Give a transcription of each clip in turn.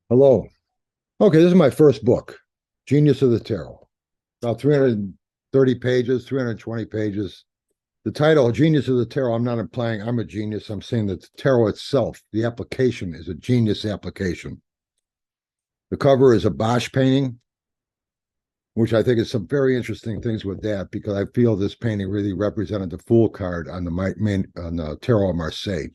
Hello. Okay, this is my first book, Genius of the Tarot. About 330 pages, 320 pages. The title, Genius of the Tarot, I'm not implying I'm a genius. I'm saying that the tarot itself, the application, is a genius application. The cover is a Bosch painting, which I think is some very interesting things with that because I feel this painting really represented the Fool card on the Tarot of Marseille.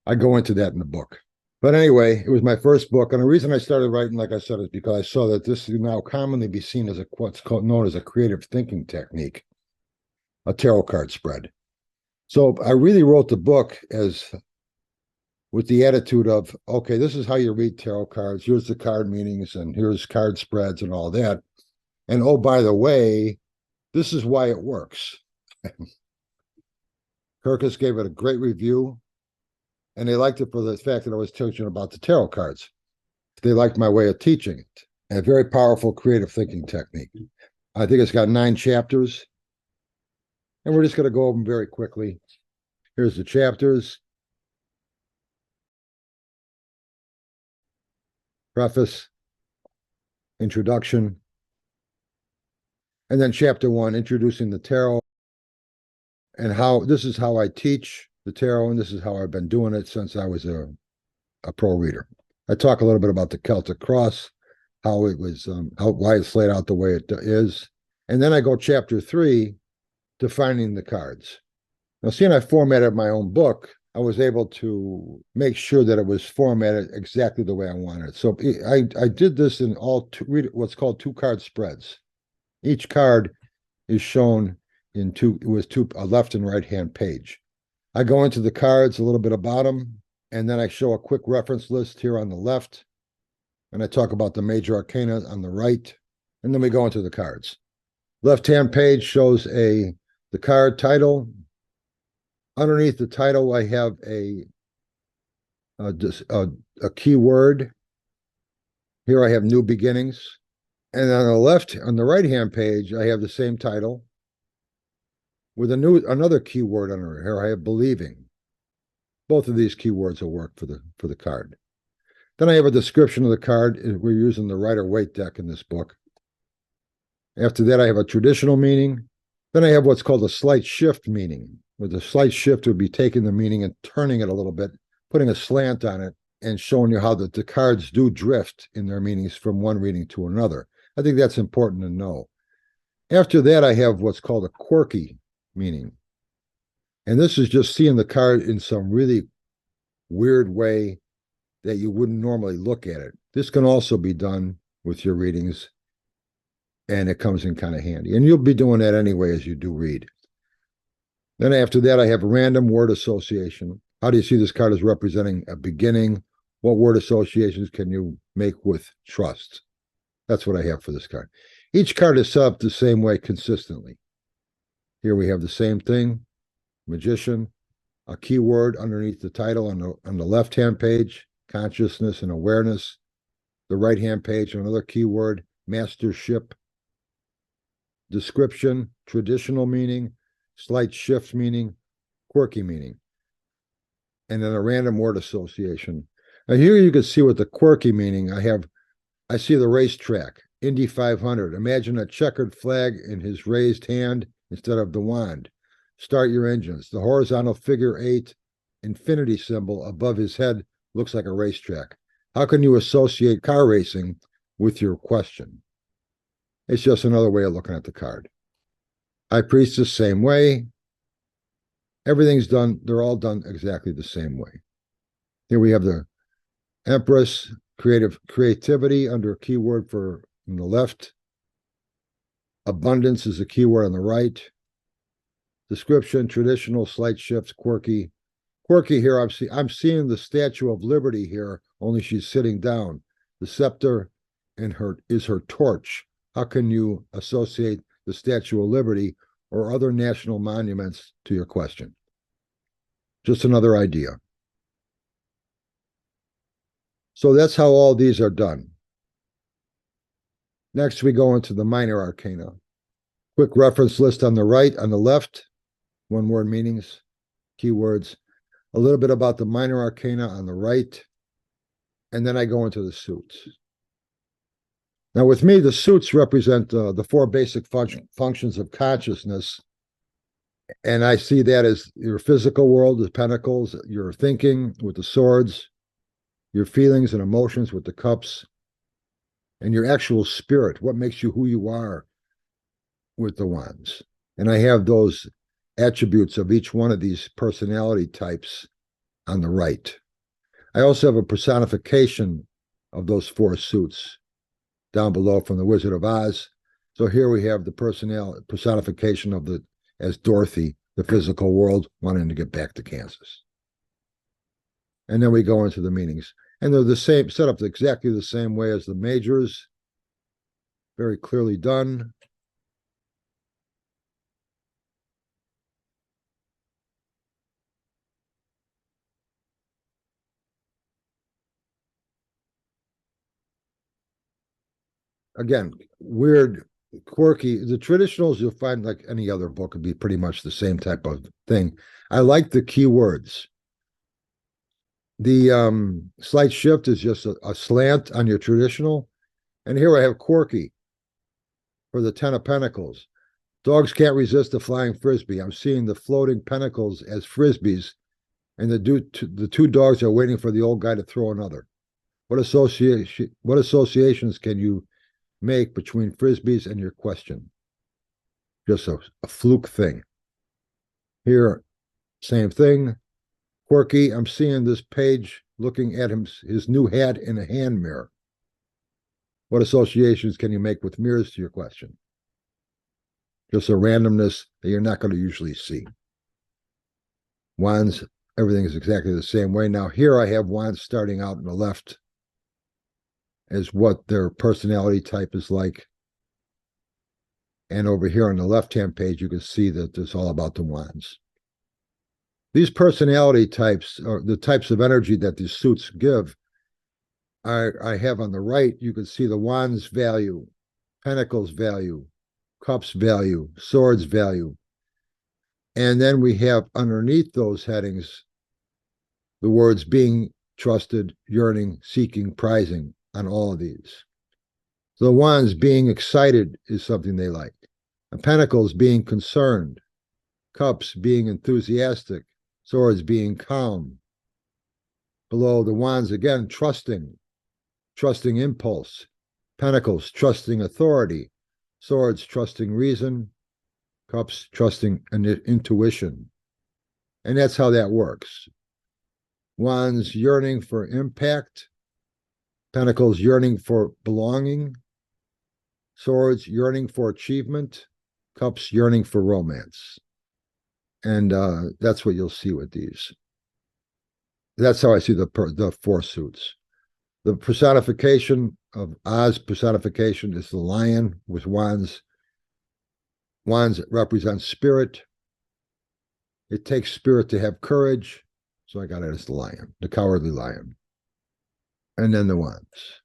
I go into that in the book. But anyway, it was my first book. And the reason I started writing, like I said, is because I saw that this is now commonly be seen as what's known as a creative thinking technique, a tarot card spread. So I really wrote the book as with the attitude of, okay, this is how you read tarot cards. Here's the card meanings and here's card spreads and all that. And oh, by the way, this is why it works. Kirkus gave it a great review. And they liked it for the fact that I was teaching about the tarot cards. They liked my way of teaching it. A very powerful creative thinking technique. I think it's got 9 chapters. And we're just going to go over them very quickly. Here's the chapters. Preface, introduction. And then chapter 1, introducing the tarot. And how this is how I teach the tarot, and this is how I've been doing it since I was a pro reader. I talk a little bit about the Celtic cross, how it was, why it's laid out the way it is, and then I go chapter 3, defining the cards. Now, seeing I formatted my own book, I was able to make sure that it was formatted exactly the way I wanted it. So I did this in what's called 2-card spreads. Each card is shown in a left and right hand page. I go into the cards, a little bit about them, and then I show a quick reference list here on the left, and I talk about the major arcana on the right, and then we go into the cards. Left-hand page shows the card title. Underneath the title, I have a keyword. Here I have new beginnings. And on the right-hand page, I have the same title with another keyword under here. I have believing. Both of these keywords will work for the card. Then I have a description of the card. We're using the Rider-Waite deck in this book. After that, I have a traditional meaning. Then I have what's called a slight shift meaning, where the slight shift would be taking the meaning and turning it a little bit, putting a slant on it, and showing you how the cards do drift in their meanings from one reading to another. I think that's important to know. After that, I have what's called a quirky meaning. And this is just seeing the card in some really weird way that you wouldn't normally look at it. This can also be done with your readings, and it comes in kind of handy. And you'll be doing that anyway as you do read. Then after that, I have random word association. How do you see this card as representing a beginning? What word associations can you make with trust? That's what I have for this card. Each card is set up the same way consistently. Here we have the same thing, magician, a keyword underneath the title on the left-hand page, consciousness and awareness. The right-hand page, another keyword, mastership. Description, traditional meaning, slight shift meaning, quirky meaning. And then a random word association. Now here you can see with the quirky meaning, I see the racetrack, Indy 500. Imagine a checkered flag in his raised hand instead of the wand. Start your engines. The horizontal figure 8 infinity symbol above his head looks like a racetrack. How can you associate car racing with your question? It's just another way of looking at the card. High Priestess, same way. Everything's done. They're all done exactly the same way. Here we have the Empress, creativity under a keyword on the left. Abundance is a keyword on the right. Description, traditional, slight shifts, quirky. Quirky here, I'm seeing the Statue of Liberty here, only she's sitting down. The scepter is her torch. How can you associate the Statue of Liberty or other national monuments to your question? Just another idea. So that's how all these are done. Next, we go into the minor arcana. Quick reference list on the right, on the left, one-word meanings, keywords. A little bit about the minor arcana on the right, and then I go into the suits. Now, with me, the suits represent the four basic functions of consciousness. And I see that as your physical world, the pentacles, your thinking with the swords, your feelings and emotions with the cups, and your actual spirit, what makes you who you are with the wands. And I have those attributes of each one of these personality types on the right. I also have a personification of those four suits down below from the Wizard of Oz. So here we have the personification of as Dorothy, the physical world, wanting to get back to Kansas. And then we go into the meanings. And they're the same, set up exactly the same way as the majors. Very clearly done. Again, weird, quirky. The traditionals you'll find like any other book would be pretty much the same type of thing. I like the keywords. The slight shift is just a slant on your traditional. And here I have quirky for the Ten of Pentacles. Dogs can't resist a flying frisbee. I'm seeing the floating pentacles as frisbees, and the two dogs are waiting for the old guy to throw another. What associations can you make between frisbees and your question? Just a fluke thing. Here, same thing. Quirky, I'm seeing this page looking at his new hat in a hand mirror. What associations can you make with mirrors to your question? Just a randomness that you're not going to usually see. Wands, everything is exactly the same way. Now here I have wands starting out on the left as what their personality type is like. And over here on the left-hand page, you can see that it's all about the wands. These personality types, or the types of energy that these suits give, I have on the right, you can see the wands value, pentacles value, cups value, swords value. And then we have underneath those headings the words being, trusted, yearning, seeking, prizing on all of these. So the wands, being excited, is something they like. And pentacles, being concerned. Cups, being enthusiastic. Swords, being calm. Below the wands again, trusting impulse. Pentacles, trusting authority. Swords, trusting reason. Cups, trusting intuition. And that's how that works. Wands, yearning for impact. Pentacles, yearning for belonging. Swords, yearning for achievement. Cups, yearning for romance. And that's what you'll see with these. That's how I see the four suits. The personification of Oz personification is the lion with wands. Wands represent spirit. It takes spirit to have courage. So I got it as the lion, the cowardly lion. And then the wands.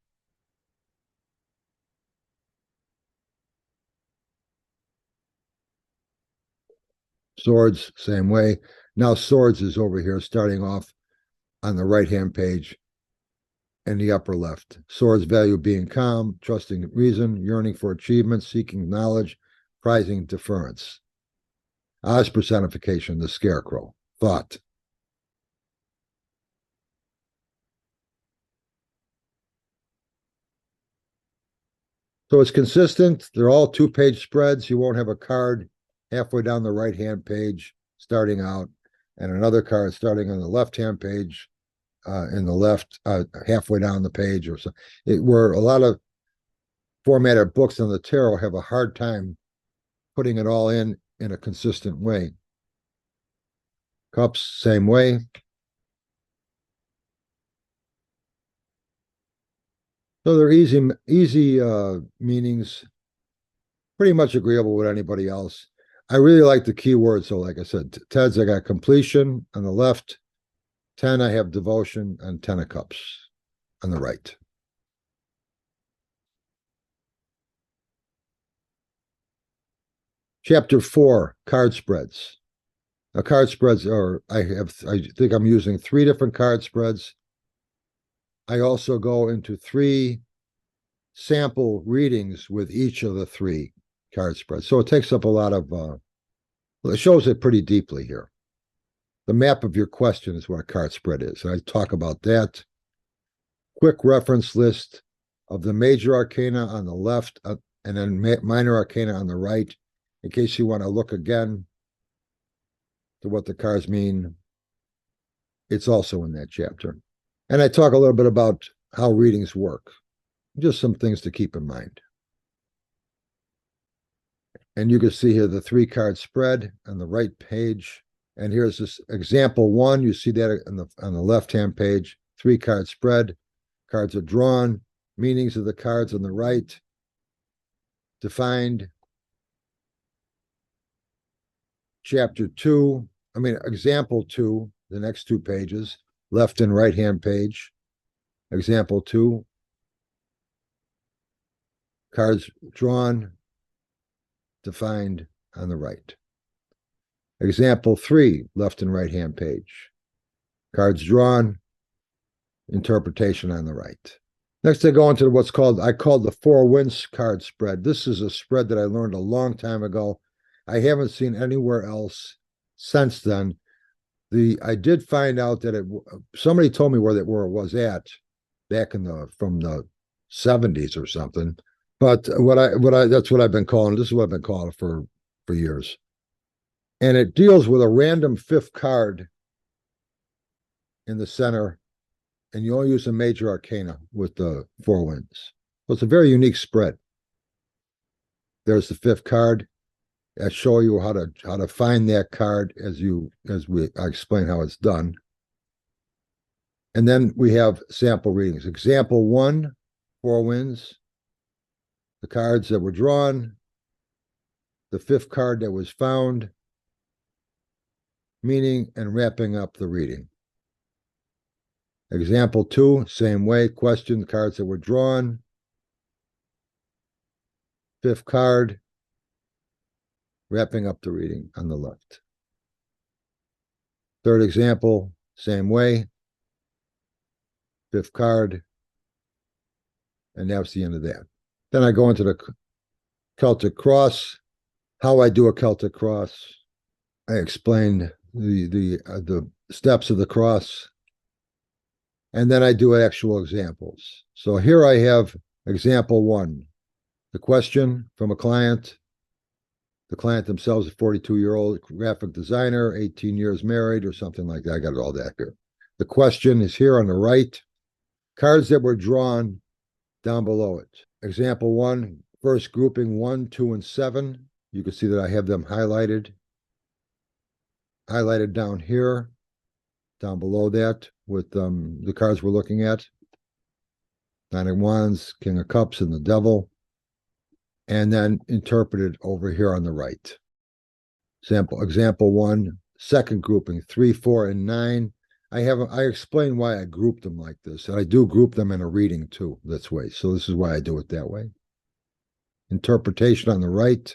Swords, same way. Now swords is over here, starting off on the right-hand page in the upper left. Swords value being calm, trusting reason, yearning for achievement, seeking knowledge, prizing deference. Oz personification, the scarecrow, thought. So it's consistent. They're all two-page spreads. You won't have a card halfway down the right-hand page starting out, and another card starting on the left-hand page in the left, halfway down the page, or so. Where a lot of formatted books on the tarot have a hard time putting it all in a consistent way. Cups, same way. So they're easy meanings, pretty much agreeable with anybody else. I really like the keywords. So like I said, Ted's, I got completion on the left. 10, I have devotion, and 10 of cups on the right. Chapter 4, card spreads. Now, card spreads are, I think I'm using 3 different card spreads. I also go into 3 sample readings with each of the 3 card spreads. So it takes up a lot of, it shows it pretty deeply here. The map of your question is what a card spread is. And I talk about that. Quick reference list of the major arcana on the left, and then minor arcana on the right, in case you want to look again to what the cards mean. It's also in that chapter. And I talk a little bit about how readings work. Just some things to keep in mind. And you can see here the 3 card spread on the right page. And here's this example 1. You see that on the left-hand page, 3 card spread. Cards are drawn, meanings of the cards on the right, defined. Example 2, the next 2 pages, left and right-hand page. Example 2, cards drawn, defined on the right. Example 3, left and right-hand page. Cards drawn, interpretation on the right. Next, I go into what's called the 4 winds card spread. This is a spread that I learned a long time ago. I haven't seen anywhere else since then. I did find out that somebody told me where it was at back from the 70s or something. But that's what I've been calling. This is what I've been calling it for years. And it deals with a random 5th card in the center, and you only use a major arcana with the 4 winds. So it's a very unique spread. There's the 5th card. I show you how to find that card I explain how it's done. And then we have sample readings. Example 1, 4 winds. The cards that were drawn, the 5th card that was found, meaning and wrapping up the reading. Example 2, same way, question, cards that were drawn, 5th card, wrapping up the reading on the left. Third example, same way, 5th card, and that's the end of that. Then I go into the Celtic cross, how I do a Celtic cross. I explained the steps of the cross, and then I do actual examples. So here I have example 1, the question from a client. The client themselves is a 42-year-old graphic designer, 18 years married or something like that. I got all that here. The question is here on the right. Cards that were drawn down below it. Example 1, first grouping 1, 2, and 7. You can see that I have them highlighted down here, down below that with the cards we're looking at. 9 of Wands, King of Cups, and the Devil. And then interpreted over here on the right. Example 1, second grouping, 3, 4, and 9. I explain why I grouped them like this. And I do group them in a reading too, this way. So this is why I do it that way. Interpretation on the right.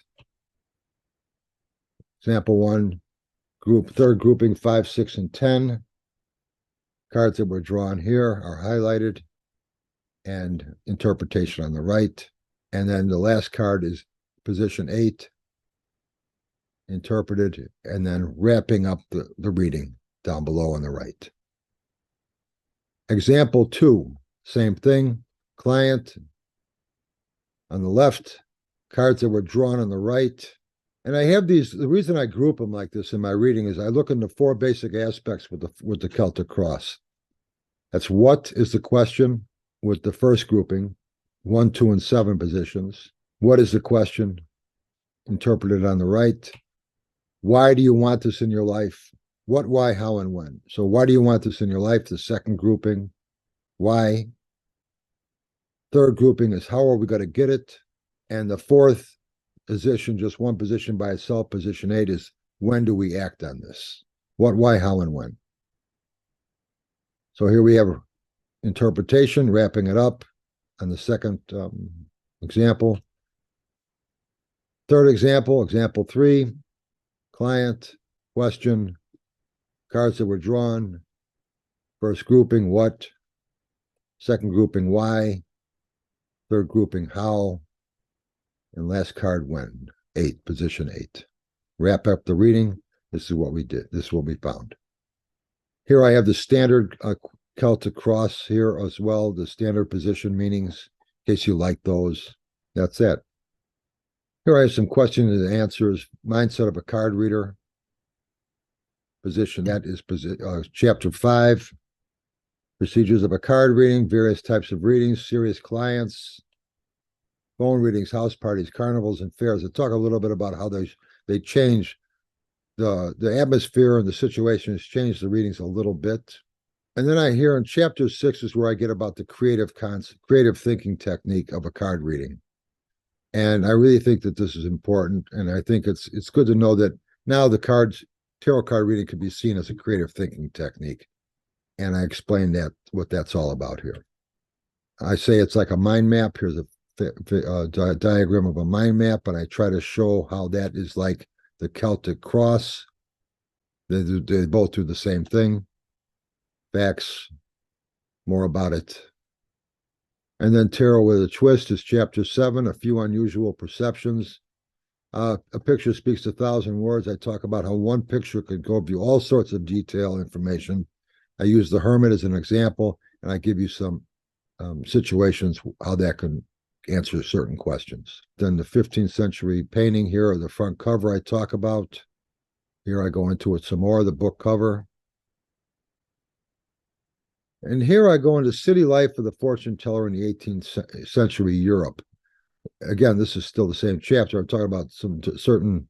Example 1, third grouping, 5, 6, and 10. Cards that were drawn here are highlighted, and interpretation on the right. And then the last card is position 8, interpreted, and then wrapping up the reading down below on the right. Example 2, same thing. Client on the left, cards that were drawn on the right. And I have these, the reason I group them like this in my reading is I look into 4 basic aspects with the Celtic cross. That's what is the question with the first grouping, 1, 2, and 7 positions. What is the question? Interpreted on the right. Why do you want this in your life? What, why, how, and when? So why do you want this in your life? The second grouping. Why? Third grouping is how are we going to get it? And the fourth position, just one position by itself, position 8, is when do we act on this? What, why, how, and when? So here we have interpretation, wrapping it up on the second example. Third example, example 3, client, question, cards that were drawn, first grouping, what, second grouping why, third grouping how, and last card when. 8, position 8. Wrap up the reading. This is what we did. This is what we found. Here I have the standard Celtic cross here as well, the standard position meanings, in case you like those. That's it. Here I have some questions and answers. Mindset of a card reader. Position, that is chapter 5. Procedures of a card reading, various types of readings, serious clients, phone readings, house parties, carnivals, and fairs. I talk a little bit about how they change the atmosphere and the situation has changed the readings a little bit. And then I hear in chapter 6 is where I get about the creative thinking technique of a card reading. And I really think that this is important. And I think it's good to know that now the tarot card reading can be seen as a creative thinking technique. And I explain that what that's all about here. I say it's like a mind map. Here's a diagram of a mind map, and I try to show how that is like the Celtic cross. They both do the same thing. Facts, more about it. And then Tarot with a Twist is chapter 7, a few unusual perceptions. A picture speaks 1,000 words. I talk about how one picture could give you all sorts of detailed information. I use the Hermit as an example, and I give you some situations how that can answer certain questions. Then the 15th century painting here, or the front cover I talk about. Here I go into it some more, the book cover. And here I go into city life of the fortune teller in the 18th century Europe. Again, this is still the same chapter. I'm talking about some certain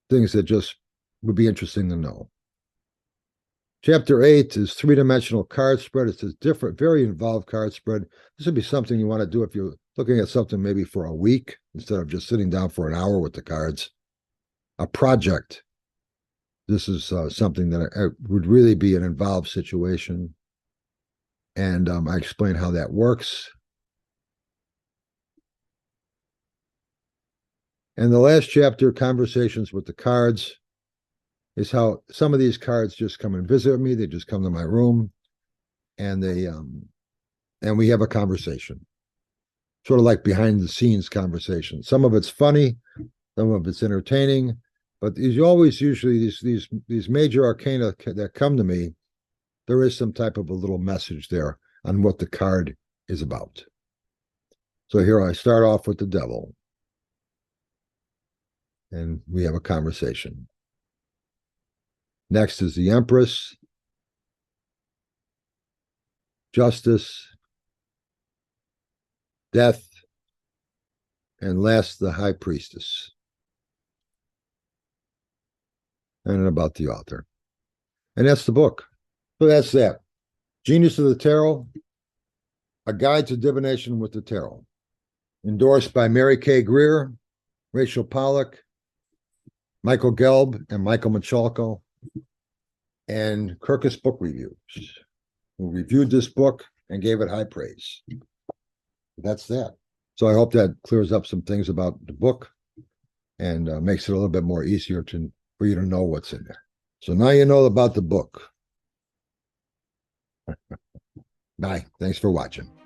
things that just would be interesting to know. Chapter 8 is three-dimensional card spread. It's a different, very involved card spread. This would be something you want to do if you're looking at something maybe for a week instead of just sitting down for an hour with the cards. A project. This is something that would really be an involved situation. And I explain how that works. And the last chapter, Conversations with the Cards, is how some of these cards just come and visit me. They just come to my room, and and we have a conversation, sort of like behind the scenes conversation. Some of it's funny, some of it's entertaining, but usually these major arcana that come to me, there is some type of a little message there on what the card is about. So here I start off with the Devil, and we have a conversation. Next is the Empress, Justice, Death, and last, the High Priestess. And about the author. And that's the book. So that's that. Genius of the Tarot, A Guide to Divination with the Tarot. Endorsed by Mary K. Greer, Rachel Pollack, Michael Gelb, and Michael Michalko, and Kirkus Book Reviews, who reviewed this book and gave it high praise. That's that. So I hope that clears up some things about the book and makes it a little bit more easier for you to know what's in there. So now you know about the book. Bye. Thanks for watching.